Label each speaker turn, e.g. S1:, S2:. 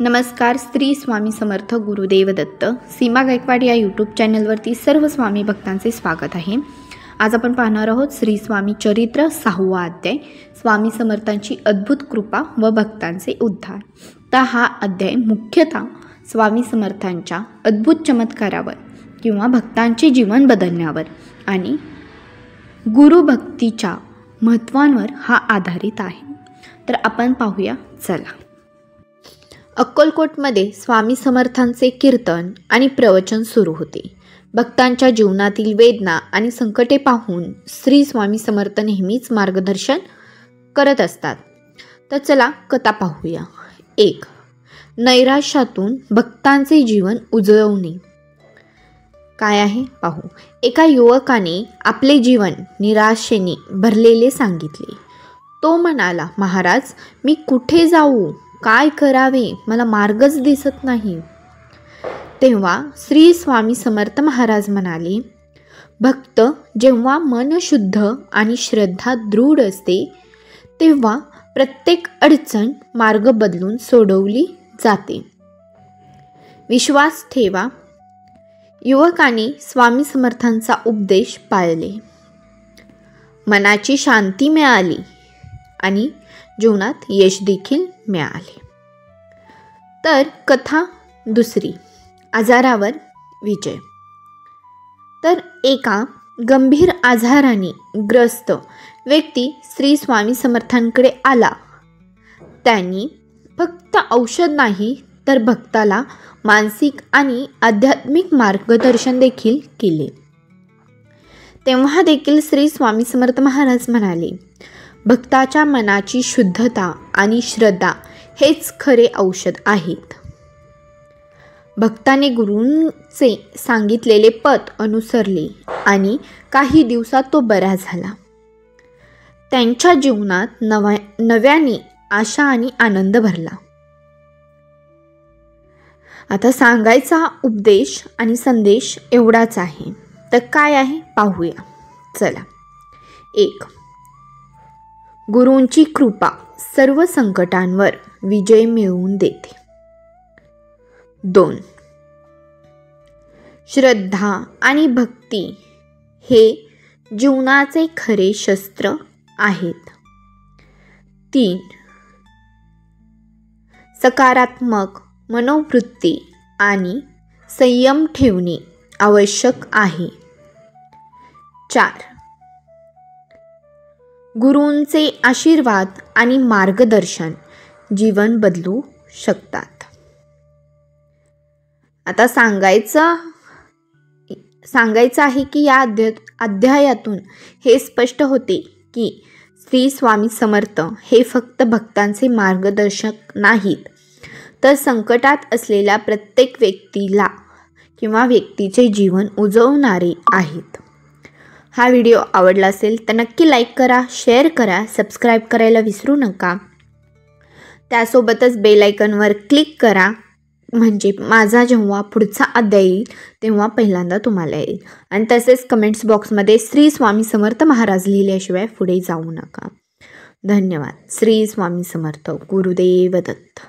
S1: नमस्कार. श्री स्वामी समर्थ गुरुदेव दत्त. सीमा गायकवाड या यूट्यूब चॅनलवरती सर्व स्वामी भक्तांचे स्वागत आहे. आज आपण पाहणार आहोत श्री स्वामी चरित्र 6वा अध्याय, स्वामी समर्थांची अद्भुत कृपा व भक्तांचे उद्धार. तर हा अध्याय मुख्यतः स्वामी समर्थांच्या अद्भुत चमत्कारावर किंवा भक्तांचे जीवन बदलण्यावर आणि गुरुभक्तीच्या महत्त्वांवर हा आधारित आहे. तर आपण पाहूया चला. अक्कलकोटमध्ये स्वामी समर्थांचे कीर्तन आणि प्रवचन सुरू होते. भक्तांच्या जीवनातील वेदना आणि संकटे पाहून श्री स्वामी समर्थ नेहमीच मार्गदर्शन करत असतात. तर चला कथा पाहूया. 1. नैराश्यातून भक्तांचे जीवन उजळवणे. काय आहे पाहू. एका युवकाने आपले जीवन निराशेने भरलेले सांगितले. तो म्हणाला, महाराज, मी कुठे जाऊ, काय करावे, मला मार्गच दिसत नाही. तेव्हा श्री स्वामी समर्थ महाराज म्हणाले, भक्त जेव्हा मन शुद्ध आणि श्रद्धा दृढ असते तेव्हा प्रत्येक अडचण मार्ग बदलून सोडवली जाते. विश्वास ठेवा. युवकाने स्वामी समर्थांचा उपदेश पाळले. मनाची शांती मिळाली आणि जीवनात यश देखील मिळाले. तर कथा 2. आजारावर विजय. तर एका गंभीर आजाराने ग्रस्त व्यक्ती श्री स्वामी समर्थांकडे आला. त्यांनी फक्त औषध नाही तर भक्ताला मानसिक आणि आध्यात्मिक मार्गदर्शन देखील केले. तेव्हा देखील श्री स्वामी समर्थ महाराज म्हणाले, भक्ताच्या मनाची शुद्धता आणि श्रद्धा हेच खरे औषध आहेत. भक्ताने गुरूंचे सांगितलेले पथ अनुसरले आणि काही दिवसात तो बरा झाला. त्यांच्या जीवनात नव्याने आशा आणि आनंद भरला. आता सांगायचा उपदेश आणि संदेश एवढाच आहे. तर काय आहे पाहूया चला. 1. गुरूंची कृपा सर्व संकटांवर विजय मिळवून देते. 2. श्रद्धा आणि भक्ती हे जीवनाचे खरे शस्त्र आहेत. 3. सकारात्मक मनोवृत्ती आणि संयम ठेवणे आवश्यक आहे. 4. गुरूंचे आशीर्वाद आणि मार्गदर्शन जीवन बदलू शकतात. आता सांगायचं आहे की या अध्यायातून हे स्पष्ट होते की श्री स्वामी समर्थ हे फक्त भक्तांचे मार्गदर्शक नाहीत, तर संकटात असलेल्या प्रत्येक व्यक्तीला किंवा व्यक्तीचे जीवन उजवणारे आहेत. हा व्हिडिओ आवडला असेल तर नक्की लाईक करा, शेअर करा, सबस्क्राईब करायला विसरू नका. त्यासोबतच बेल आयकॉनवर क्लिक करा, म्हणजे माझा जेव्हा पुढचा अध्याय येईल तेव्हा पहिल्यांदा तुम्हाला येईल. आणि तसेच कमेंट्स बॉक्समध्ये श्री स्वामी समर्थ महाराज लिहिल्याशिवाय पुढे जाऊ नका. धन्यवाद. श्री स्वामी समर्थ. गुरुदेव दत्त.